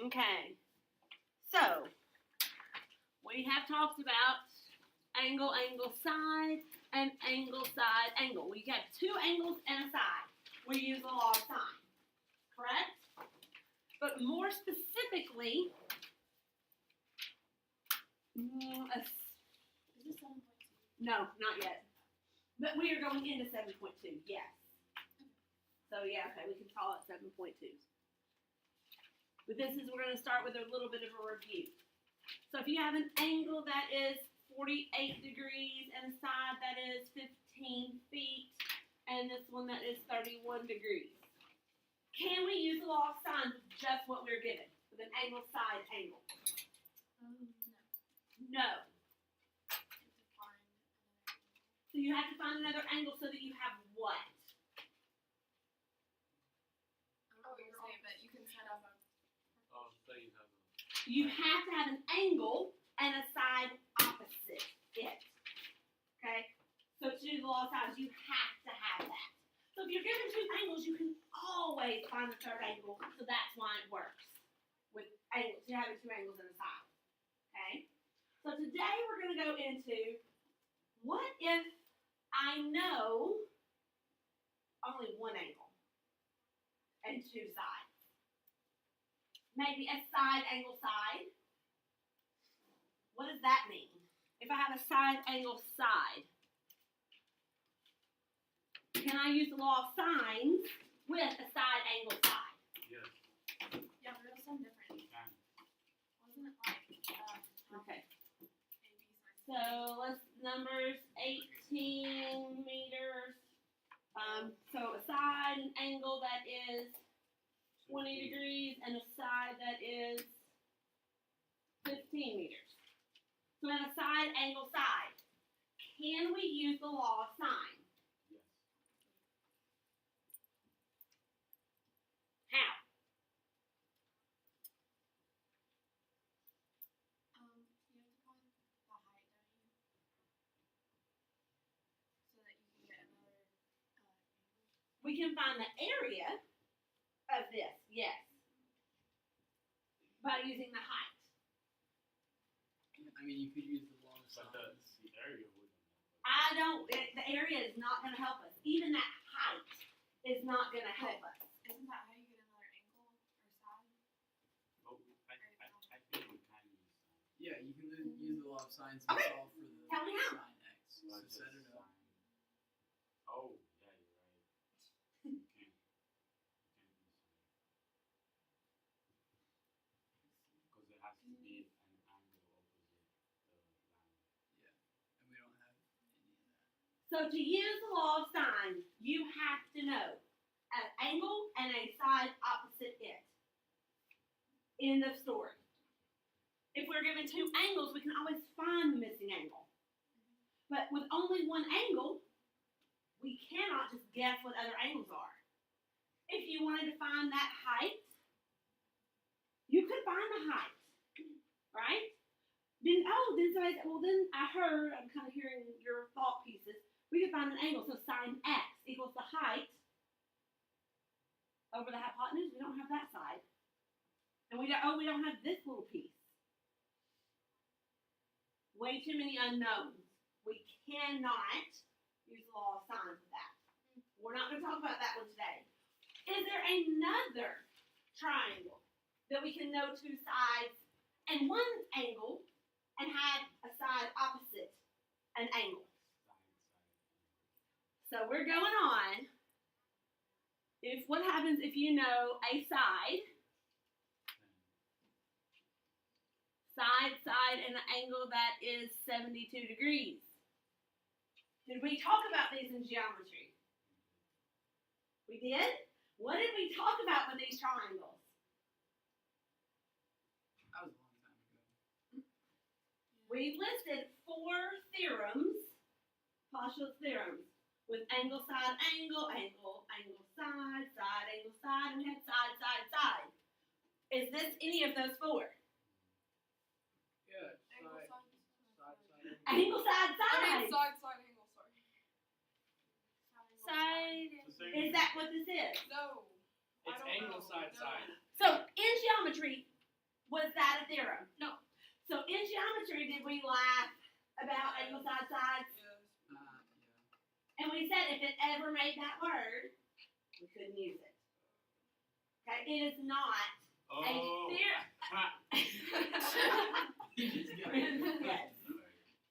Okay. So, we have talked about angle, angle, side, and angle, side, angle. We have two angles and a side. We use the law of sine. Correct? But more specifically, is this 7.2? No, not yet. But we are going into 7.2, yes. So yeah, okay, we can call it 7.2. But we're going to start with a little bit of a review. So if you have an angle that is 48 degrees and a side that is 15 feet, and this one that is 31 degrees. Can we use the law of sine with just what we're given, with an angle, side, angle? No. So you have to find another angle so that you have what? You have to have an angle and a side opposite it. Okay? So to do the law of sine, you have to have that. So if you're given two angles, you can always find the third angle. So that's why it works with angles. You're having two angles and a side. Okay? So today we're going to go into what if I know only one angle and two sides. Maybe a side angle side. What does that mean? If I have a side angle side, can I use the law of sines with a side angle side? Yes. Yeah, but it was something different. Wasn't it like Okay. So let's numbers 18 meters. So a side and angle that is 20 degrees and a side that is 15 meters. So we have a side angle side. Can we use the law of sine? Yes. How? you have to find the height, don't you? So that you can get another angle. We can find the area of this, yes, by using the height. I mean, you could use the long But side. the area wouldn't. The area is not going to help us. Even that height is not going to help us. Isn't that how you get another angle or side? But I think we can use that. Yeah, you can use the law of sines to Okay. solve for the Tell me how. sine x. So Like set just it up. sine. Oh, yeah, you're right. You can't use sine. Because it has to be an angle opposite the line. Yeah, and we don't have any of that. So to use the law of sine, you have to know an angle and a side opposite it. End of story. If we're given two angles, we can always find the missing angle. But with only one angle, we cannot just guess what other angles are. If you wanted to find that height, you could find the height, right? Then somebody said, well, then I'm kind of hearing your thought pieces. We could find an angle, so sine x equals the height over the hypotenuse. We don't have that side. And we don't have this little piece. Way too many unknowns. We cannot use the law of sine for that. We're not going to talk about that one today. Is there another triangle that we can know two sides and one angle and have a side opposite an angle? So we're going on. What happens if you know a side, and an angle that is 72 degrees? Did we talk about these in geometry? We did? What did we talk about with these triangles? That was a long time ago. We listed 4 theorems, postulate theorems, with angle, side, angle, angle, angle, side, angle, side, and we had side, side, side. Is this any of those 4? Yeah, Angle, side, side, side, Angle, side, I side. mean, side, angle, sorry. Side. It's the same Is that what this is? No. It's I don't angle, know. side, No. side. So in geometry, Was that a theorem? No. So in geometry, did we laugh about angle side sides? Yeah. And we said if it ever made that word, we couldn't use it. Okay, it is not a Oh. theorem. Yes.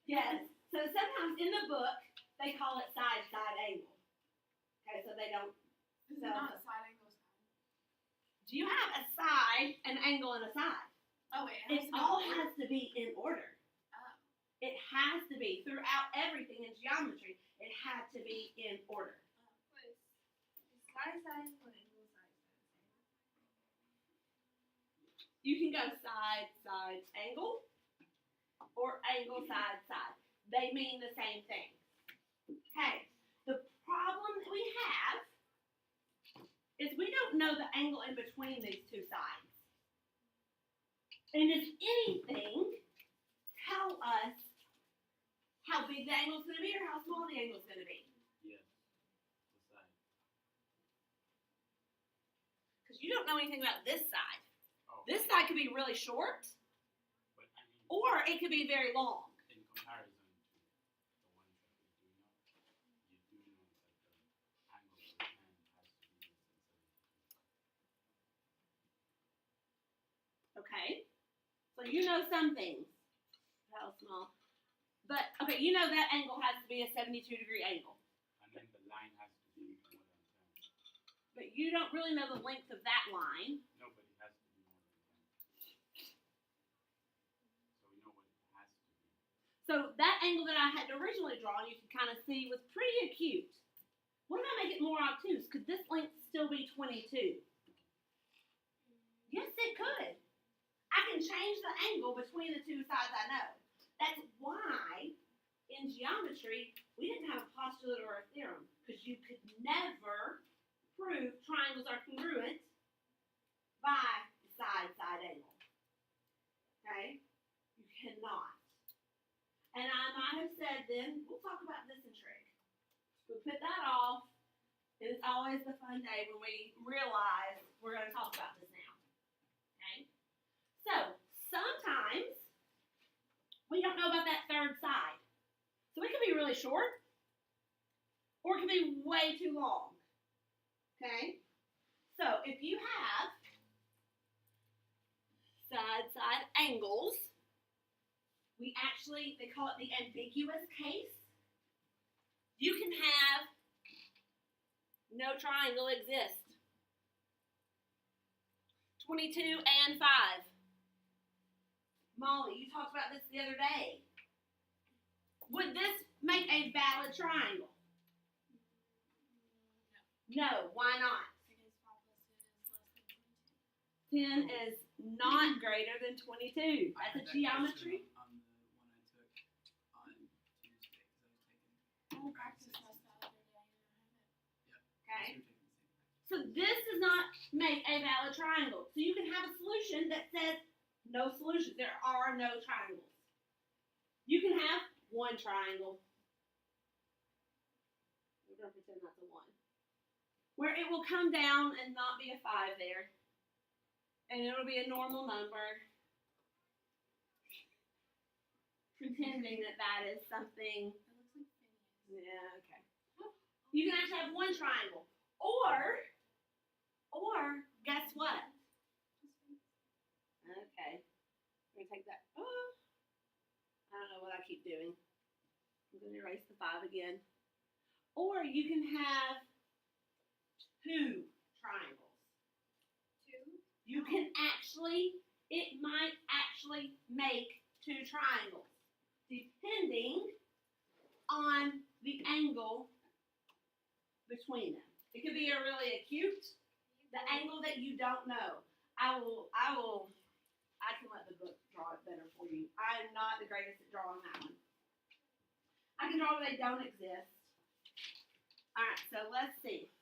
Yes. So sometimes in the book they call it side angle. Okay, so they don't. Is it So not side angle side? do you have a side, an angle, and a side? Oh wait, It all has to be in order. Oh. It has to be throughout everything in geometry. It had to be in order. Wait, is side angle and angle side? You can go side angle or angle side. They mean the same thing. Okay. The problem that we have is we don't know the angle in between these two sides. And does anything tell us how big the angle is going to be or how small the angle is going to be? Yes. The side. Because you don't know anything about this side. Oh. This side could be really short, But I mean, or it could be very long. in comparison to the ones that we do know, you do know that the angle of the pen has to be less than 70 degrees. Okay? So you know some things. How small. But, okay, you know that angle has to be a 72-degree angle. And then the line has to be more than 10. But you don't really know the length of that line. No, but it has to be more than 10. So we know what it has to be. So that angle that I had originally drawn, you can kind of see, was pretty acute. What if I make it more obtuse? Could this length still be 22? Yes, it could. I can change the angle between the two sides I know. That's why in geometry we didn't have a postulate or a theorem, because you could never prove triangles are congruent by the side angle. Okay? You cannot. And I might have said then, we'll talk about this in trig. We'll put that off. And it's always the fun day when we realize we're going to talk about this now. Okay? So, sometimes we don't know about that third side. So it could be really short, or it could be way too long. Okay? So, if you have side angles, we actually, they call it the ambiguous case. You can have no triangle exist. 22 and 5. Molly, you talked about this the other day. Would this make a valid triangle? No, why not? Because 5 plus 10 is less than 22. 10 is not greater than 22. I That's a had that geometry. question on the one I took on Tuesday because I was taking I practiced that the other day. I didn't have it. Okay. we were taking the same practice. So this does not make a valid triangle. So you can have a solution that says no solution. There are no triangles. You can have one triangle. We're going to pretend that's a 1. Where it will come down and not be a 5 there. And it'll be a normal number. Pretending that that is something. It looks like Phineas. Yeah, okay. You can actually have one triangle. Or guess what? Okay. We're gonna take that. Oh, I don't know what I keep doing. I'm gonna erase the 5 again. Or you can have 2 triangles. 2. You can actually, it might actually make 2 triangles, depending on the angle between them. It could be a really acute, the angle that you don't know. I can let the book draw it better for you. I am not the greatest at drawing that one. I can draw where they don't exist. Alright, so let's see.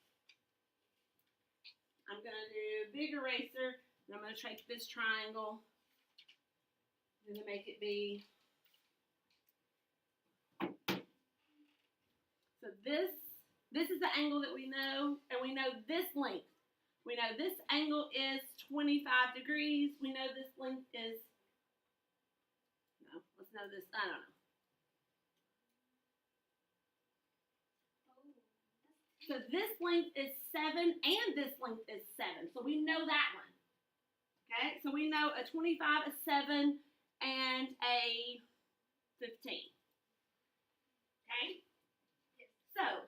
I'm going to do big eraser, and I'm going to take this triangle. I'm going to make it be. So this is the angle that we know, and we know this length. We know this angle is 25 degrees. We know this length So this length is 7 and this length is 7. So we know that one. Okay, so we know a 25, a 7, and a 15. Okay? So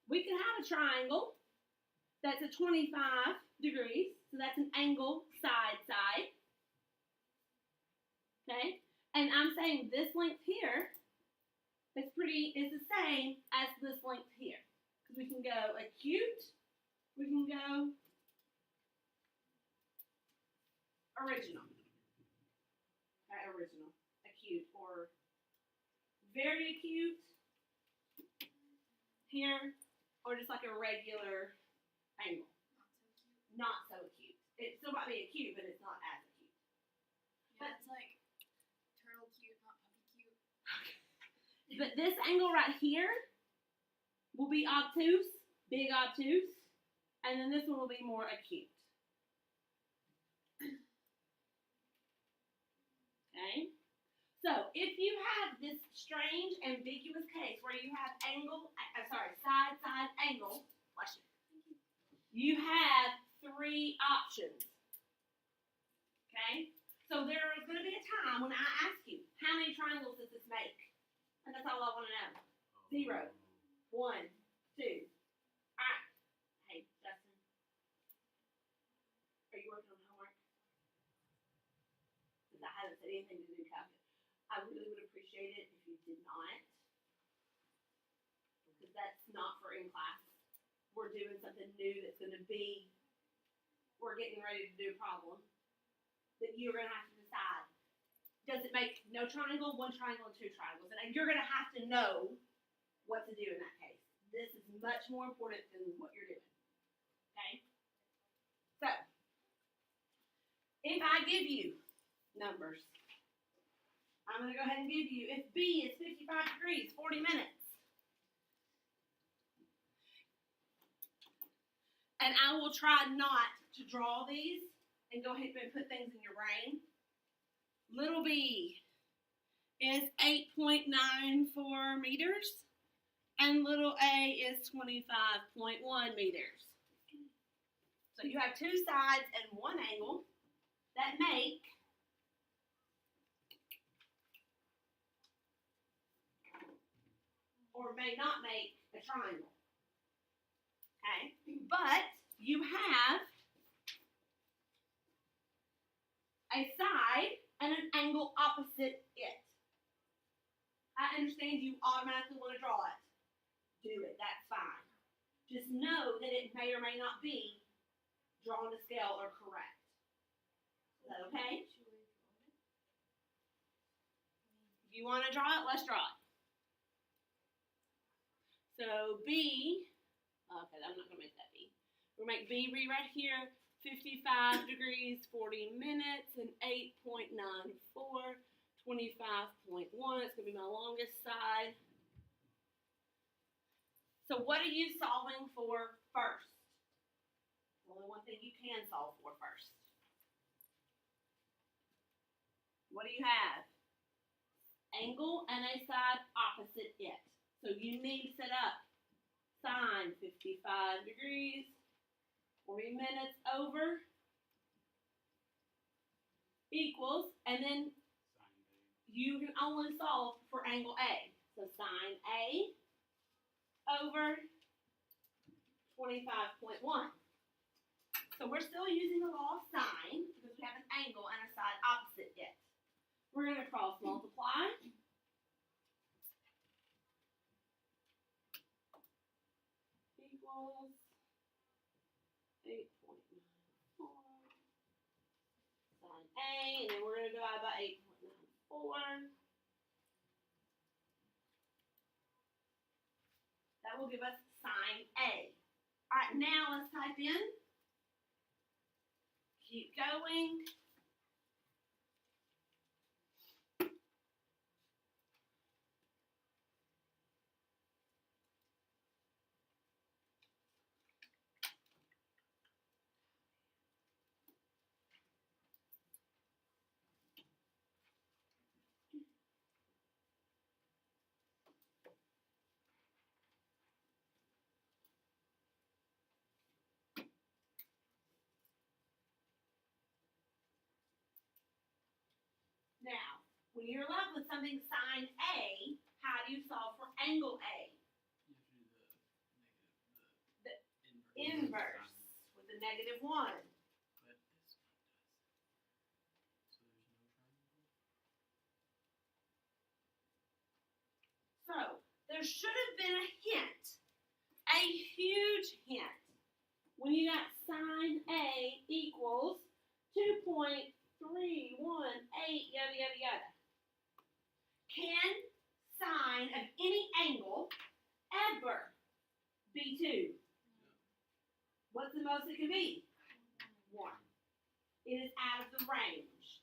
we can have a triangle that's a 25 degrees. So that's an angle side. Okay? And I'm saying this length here is the same as this length here. Because we can go acute, we can go original. Original, acute, or very acute here, or just like a regular angle. Not so acute. It still might be acute, but it's not as acute. Yeah, it's like turtle cute, not puppy cute. But this angle right here will be obtuse, big obtuse, and then this one will be more acute. Okay? So if you have this strange, ambiguous case where you have side angle, you have 3 options. Okay? So there is going to be a time when I ask you, how many triangles does this make? And that's all I want to know. 0, 1, 2. Alright. Hey, Justin. Are you working on homework? Because I haven't said anything to do calculus. I really would appreciate it if you did not. Because that's not for in class. We're doing something new that's going to be, we're getting ready to do a problem that you're going to have to decide. Does it make no triangle, 1 triangle, and 2 triangles? And you're going to have to know what to do in that case. This is much more important than what you're doing. Okay? So, if I give you numbers, I'm going to go ahead and give you, if B is 55 degrees, 40 minutes. And I will try not to draw these and go ahead and put things in your brain. Little b is 8.94 meters, and little a is 25.1 meters. So you have 2 sides and 1 angle that make or may not make a triangle. Okay? But you have a side and an angle opposite it. I understand you automatically want to draw it. Do it. That's fine. Just know that it may or may not be drawn to scale or correct. Is that okay? If you want to draw it, let's draw it. So B, okay, I'm not going to make that B. We'll make B read right here, 55 degrees, 40 minutes, and 8.94, 25.1. It's going to be my longest side. So what are you solving for first? There's only one thing you can solve for first. What do you have? Angle and a side opposite it. So you need to set up sine 55 degrees, 40 minutes over, equals, and then you can only solve for angle A. So sine A over 25.1. So we're still using the law of sine because we have an angle and a side opposite it. We're going to cross multiply. Equals 8.94 sine A, and then we're going to divide by 8.94. That will give us sine A. All right, now let's type in. Keep going. When you're left with something sine A, how do you solve for angle A? You have to do the Inverse with a -1. But this one does. So there's no triangle? So, there should have been a hint, a huge hint, when you got sine A equals 2.318, yada, yada, yada. Can sine of any angle ever be 2? What's the most it can be? 1. It is out of the range.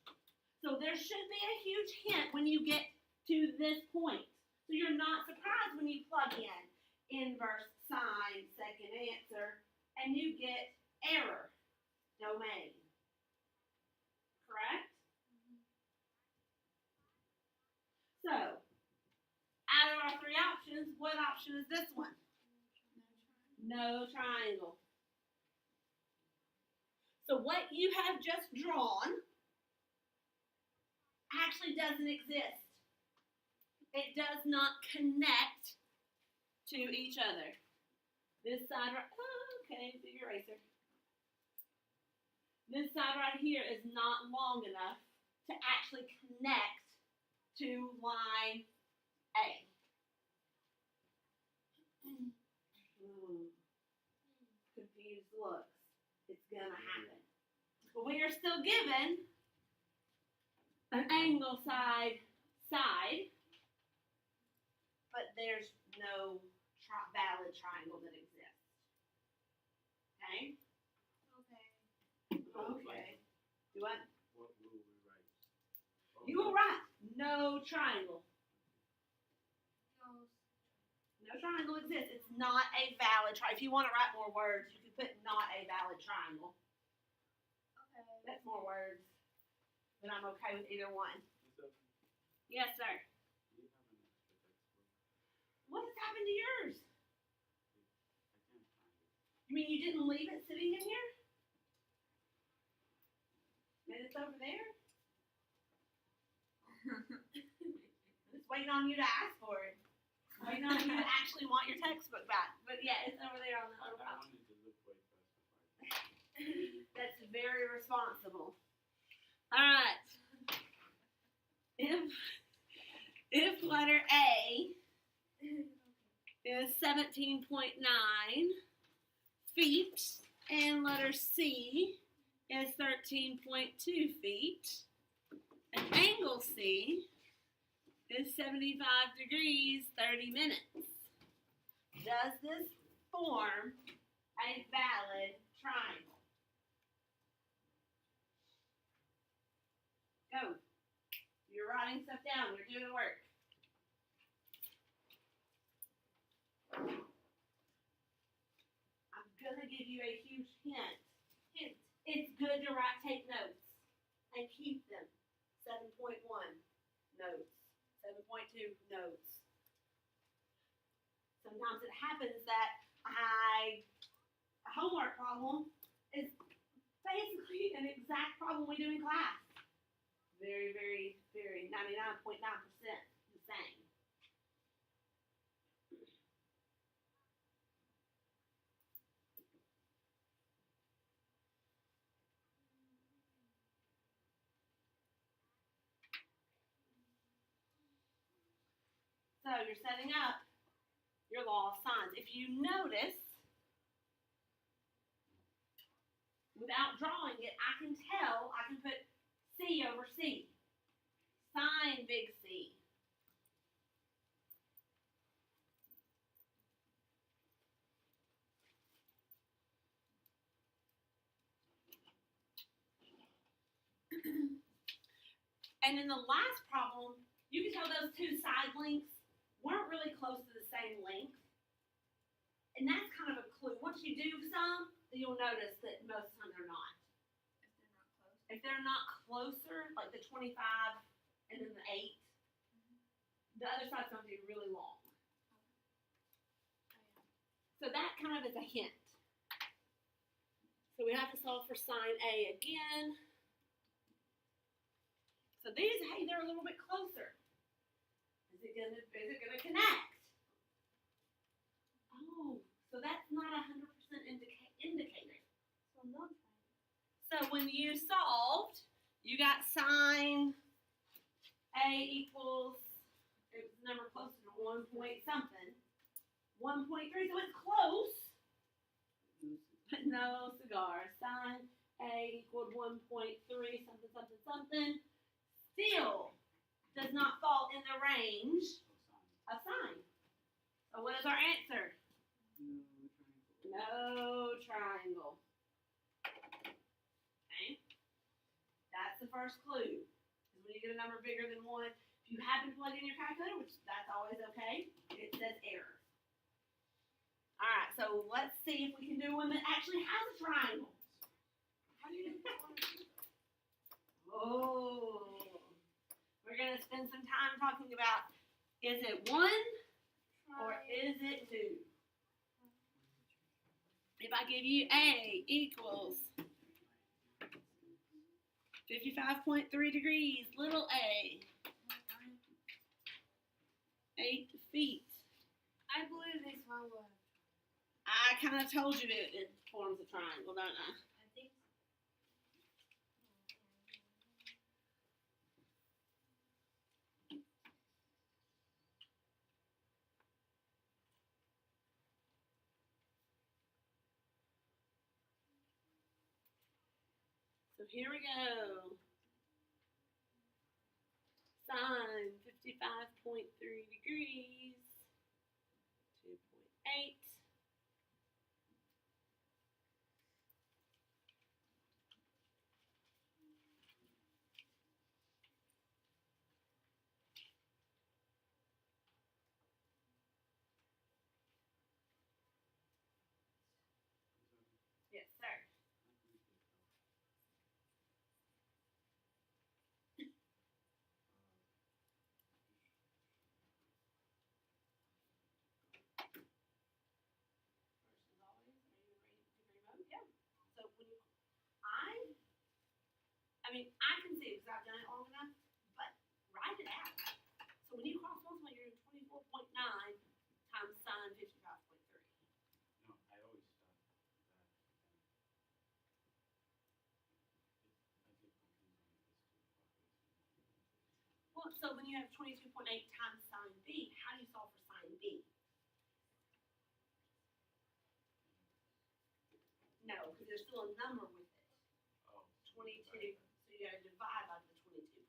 So there should be a huge hint when you get to this point. So you're not surprised when you plug in inverse sine second answer and you get error domain. Correct? So, out of our 3 options, what option is this one? No triangle. So what you have just drawn actually doesn't exist. It does not connect to each other. This side right, okay, do your eraser. This side right here is not long enough to actually connect to line A. Confused looks. It's gonna happen. But we are still given an angle side, but there's no valid triangle that exists. Okay? Okay. Do what? What will we write? You will write no triangle. No triangle exists. It's not a valid triangle. If you want to write more words, you can put not a valid triangle. Okay. That's more words. But I'm okay with either one. So, Yes, sir. do you have an extra textbook? What has happened to yours? I can't find it. You mean you didn't leave it sitting in here? And it's over there? I'm just waiting on you to ask for it. Waiting on you to actually want your textbook back. But yeah, it's over there on the I other box. wanted to look way faster. That's very responsible. All right. If letter A is 17.9 feet and letter C is 13.2 feet, and angle C is 75 degrees, 30 minutes. Does this form a valid triangle? Go. You're writing stuff down. You're doing work. I'm going to give you a huge hint. It's good to take notes and keep them. 7.1 notes. 7.2 notes. Sometimes it happens that a homework problem is basically an exact problem we do in class. Very, very, very 99.9% the same. So you're setting up your law of sines. If you notice, without drawing it, I can put C over C. Sine big C. And in the last problem, you can tell those two side lengths weren't really close to the same length. And that's kind of a clue. Once you do some, then you'll notice that most of the time they're not. If they're not closer, like the 25 and then the 8, the other side's going to be really long. So that kind of is a hint. So we have to solve for sine A again. So So these, hey, they're a little bit closer. Is it gonna connect? Oh, so that's not 100% indicator. So no triangle. So when you solved, you got sine A equals, it was a number closer to 1 point something. 1.3, so it's close, but no cigar. Sine A equaled 1.3 something something something. Still does not fall in the range of sine. So what is our answer? No triangle. Okay? That's the first clue. Because when you get a number bigger than 1, if you happen to plug in your calculator, which that's always okay, it says error. Alright, so let's see if we can do one that actually has a triangle. How do you Oh. We're going to spend some time talking about, is it 1 or is it 2? If I give you A equals 55.3 degrees, little a, 8 feet. I believe this one will. I kind of told you it forms a triangle, don't I? I think so. So here we go. Sine 55.3 degrees, 2.8. Yes, sir. First as always, are you ready to degree mode? Yeah. So when you, I can see it because I've done it long enough, but write it out. So when you cross multiply, you're in 24.9 times sine 55.3. No, I always start that. I get confused on this too. Well, so when you have 22.8 times sine b, how do you solve for sine b? No, because there's still a number with it. Oh. 22. So you got to divide by the 22.8.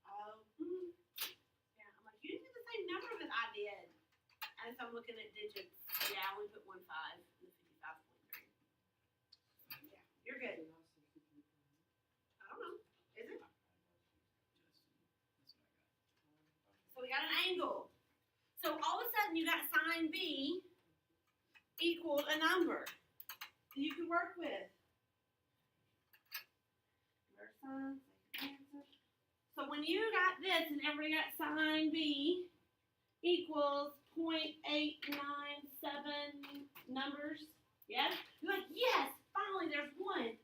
Oh, yeah. I'm like, you didn't get the same number that I did. And so I'm looking at digits. Yeah, I only put 1 5 in the 55.3. Yeah, you're good. I don't know. Is it? So we got an angle. So all of a sudden you got sine B equals a number that you can work with. So when you got this and everybody got sine B equals 0.897 numbers, yes? You're like, yes, finally there's one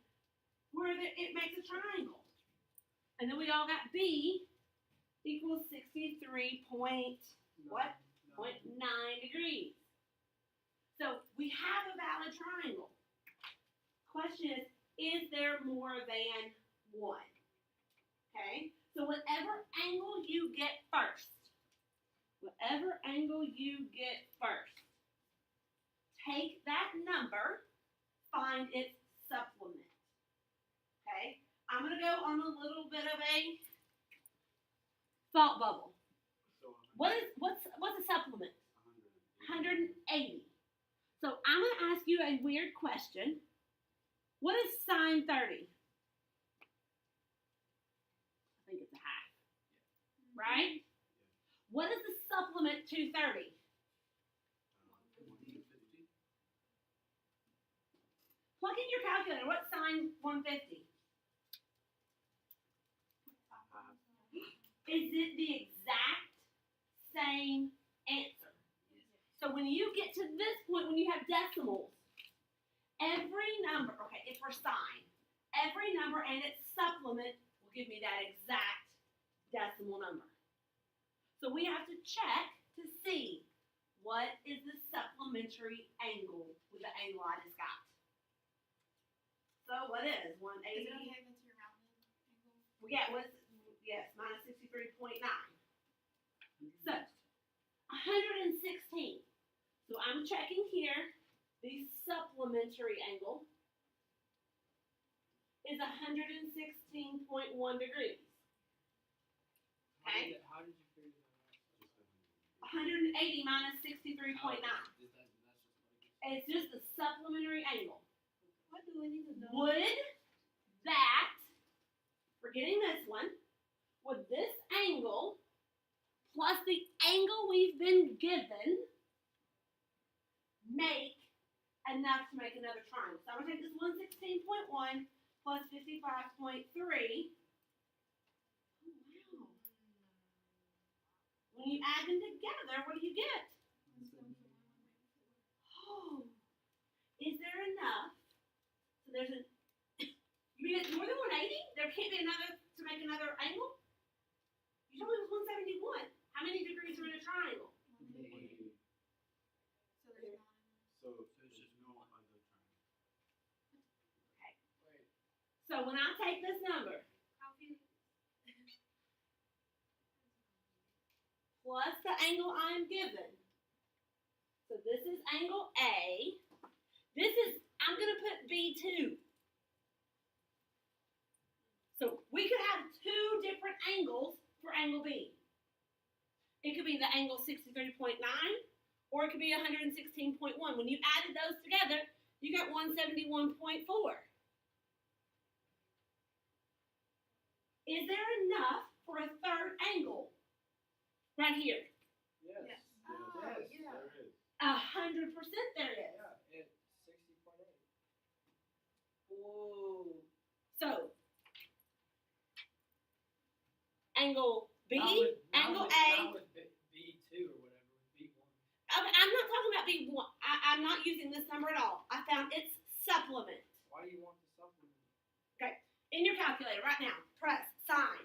where it makes a triangle. And then we all got B equals 63 point, what? 0.9 degrees. So we have a valid triangle. Question is there more than one? Okay? So whatever angle you get first, take that number, find its supplement. Okay? I'm going to go on a little bit of a thought bubble. So What's a supplement? 180. 180. So I'm going to ask you a weird question. What is sine 30? I think it's a half. Right? What is the supplement to 30? 150. Plus Plug in your calculator. What's sine 150? Is it the exact same answer? So when you get to this point, when you have decimals, every number, okay, if we're sine, every number and its supplement will give me that exact decimal number. So we have to check to see what is the supplementary angle with the angle I just got. So what is 180? Is it okay that's your rounded angle? Well, yeah, yes, minus 63.9. So 116. So I'm checking here. The supplementary angle is 116.1 degrees. Okay? How did you figure that out? 180 minus 63.9. That's just what it It's just a supplementary angle. What do I need to know? Would that, forgetting this one, would this angle plus the angle we've been given make enough to make another triangle? So I'm going to take this 116.1 plus 55.3. Oh, wow. When you add them together, what do you get? Oh, is there enough? So there's an, you mean it's more than 180? There can't be another to make another angle? You told me it was 171. How many degrees are in a triangle? So there's not enough. So there's just no other triangle. Okay. So when I take this number How few? plus the angle I'm given, so this is angle A. This is, I'm going to put B2. So we could have two different angles for angle B. It could be the angle 63.9 or it could be 116.1. When you added those together, you got 171.4. Is there enough for a third angle? Right here. Yes. Yes. Oh, Yes, yeah. there is. 100% there is. Yeah, it's 60.8. Whoa. So, angle B, angle A. Not with B2 or whatever, with B1. I'm not talking about B1. I'm not using this number at all. I found its supplement. Why do you want the supplement? In your calculator right now, press sine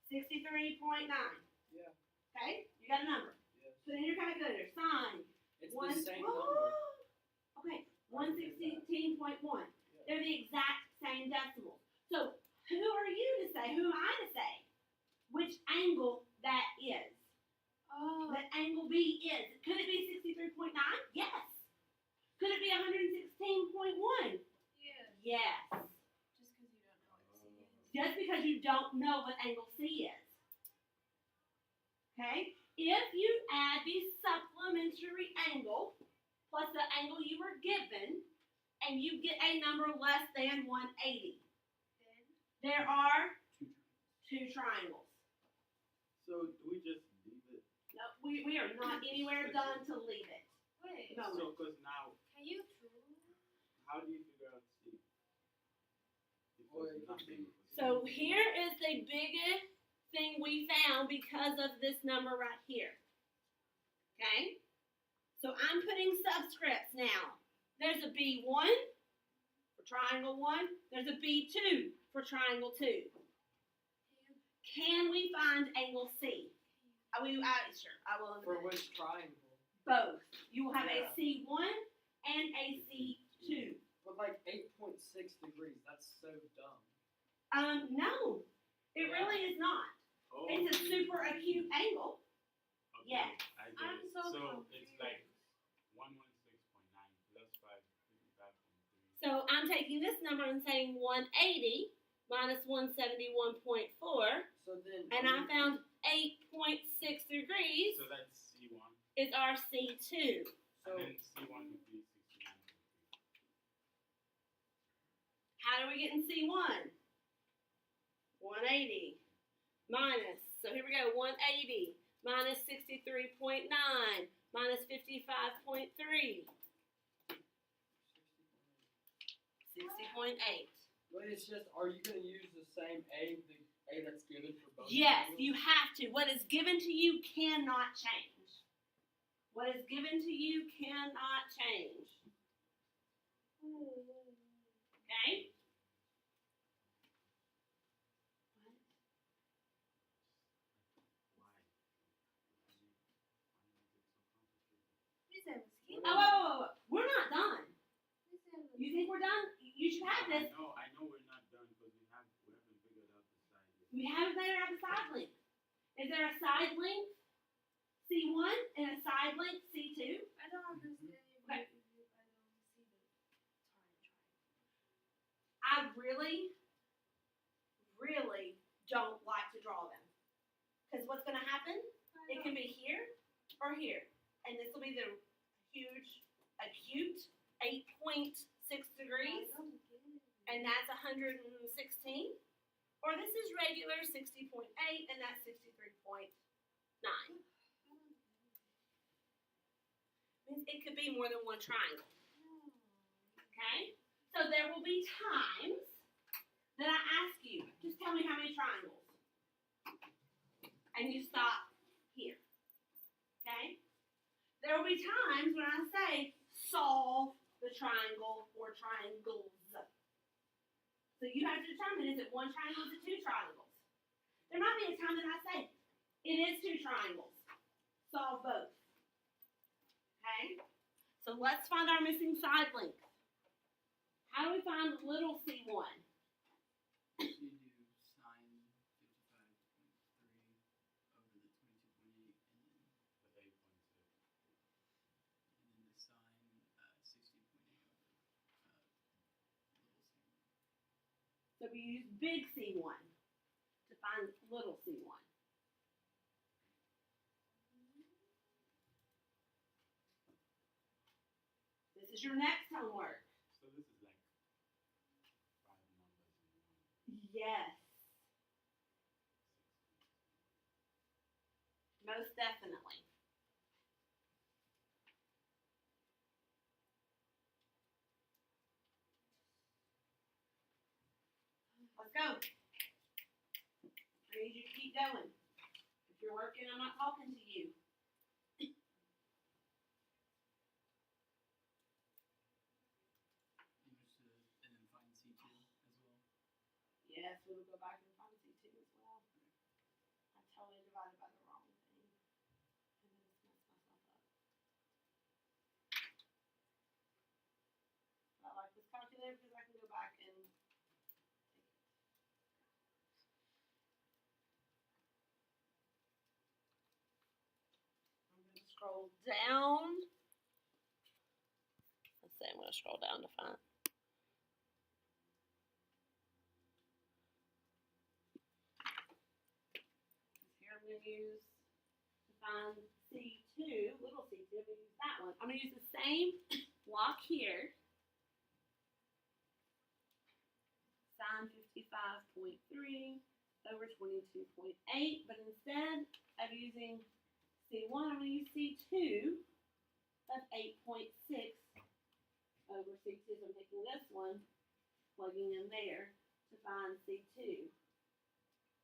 Okay. 63.9. Yeah. Okay? You got a number. Yes. Put in your calculator, sine. It's One, the same whoa. number. Okay, 116.1. Yeah. They're the exact same decimals. So who are you to say, who am I to say, which angle that is? Oh. That angle B is. Could it be 63.9? Yes. Could it be 116.1? Yeah. Yes. Just because you don't know what C is. Just because you don't know what angle C is. Okay? If you add the supplementary angle plus the angle you were given, and you get a number less than 180, Then there are Two triangles. two triangles. So do we just leave it? No, we are not anywhere done to leave it. wait. No. So, because now, Can you prove? how do you figure out C? If Well, there's it could nothing be- for C. So here is the biggest thing we found because of this number right here. Okay? So I'm putting subscripts now. There's a B1 for triangle 1. There's a B2 for triangle 2. Can we find angle C? Sure, I will. in a For minute. which triangle? Both. You will have Yeah. a C1 and a C2. But like 8.6 degrees, that's so dumb. No, it Yeah. really is not. Oh. It's a super acute angle. Okay, Yes. I get I'm it. so So confused. it's like 116.9 plus 555.3. So I'm taking this number and saying 180 minus 171.4, So then. and I found 8.6 degrees So that's C1. is our C2. So And then C1 would be 69.3. How do we get in C1? 180 minus, so here we go, 180 minus 63.9 minus 55.3. 60.8. But it's just, are you going to use the same A, the A that's given for both? Yes, angles? you have to. What is given to you cannot change. What is given to you cannot change. Okay? Oh, whoa. We're not done. You think we're done? You should have this. I know we're not done because we haven't figured out the size yet. We haven't figured out the side length. Is there a side length C1 and a side length C2? I don't understand if Okay. I don't see the triangle. I really, really don't like to draw them. Because what's going to happen? It can be here or here. And this will be the huge, acute 8.6 degrees. And that's 116. Or this is regular 60.8 and that's 63.9. Means it could be more than one triangle. Okay? So there will be times that I ask you, just tell me how many triangles. And you stop here. Okay? There will be times when I say, solve the triangle or triangles. So you have to determine, is it one triangle or is it two triangles? There might be a time that I say, it is two triangles. Solve both. Okay? So let's find our missing side length. How do we find little c1? So you do sine 55.3 over the 22.8 The 8.6. and then the sine 60.8 over little c1. So we use big C1 to find little C1. This is your next homework. So this is like 5 numbers in one. Yes, most definitely. Let's go. I need you to keep going. If you're working, I'm not talking to you. And then find C2 as well. Yes, we'll go back and find C2 as well. I totally divided by the wrong thing. And then just messed myself up. But I like this calculator because I can go back and take it. I'm going to scroll down. Let's see, I'm going to scroll down to find. Here I'm going to use to find C2, little C2. I'm going to use that one. I'm going to use the same block here. Sine 55.3 over 22.8. But instead of using C1, I'm going to use C2 of 8.6 over C2. So I'm taking this one, plugging in there to find C2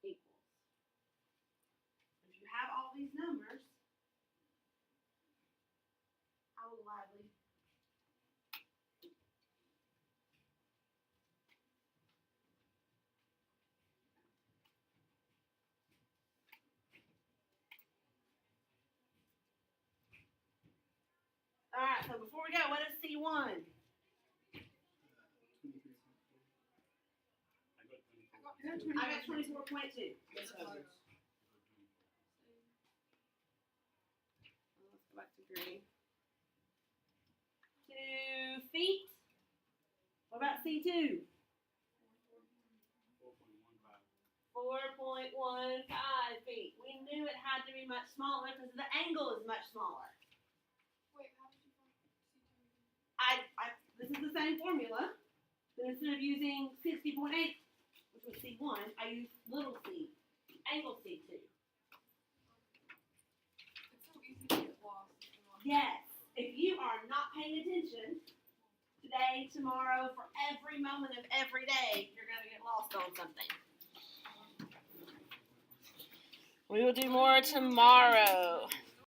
equals. If you have all these numbers, I will gladly. All right, so before we go, what is C1? 23.4. I got 24. I got 24.2. Yes, I do. Let's go back to green. 2 feet. What about C2? 4.15. 4.15 feet. We knew it had to be much smaller because the angle is much smaller. Wait, how did you find C2? This is the same formula, but instead of using 60.8, which was C1, I used little c, angle C2. It's so easy to get lost. Yes, if you are not paying attention today day tomorrow for every moment of every day, you're going to get lost on something. We will do more tomorrow.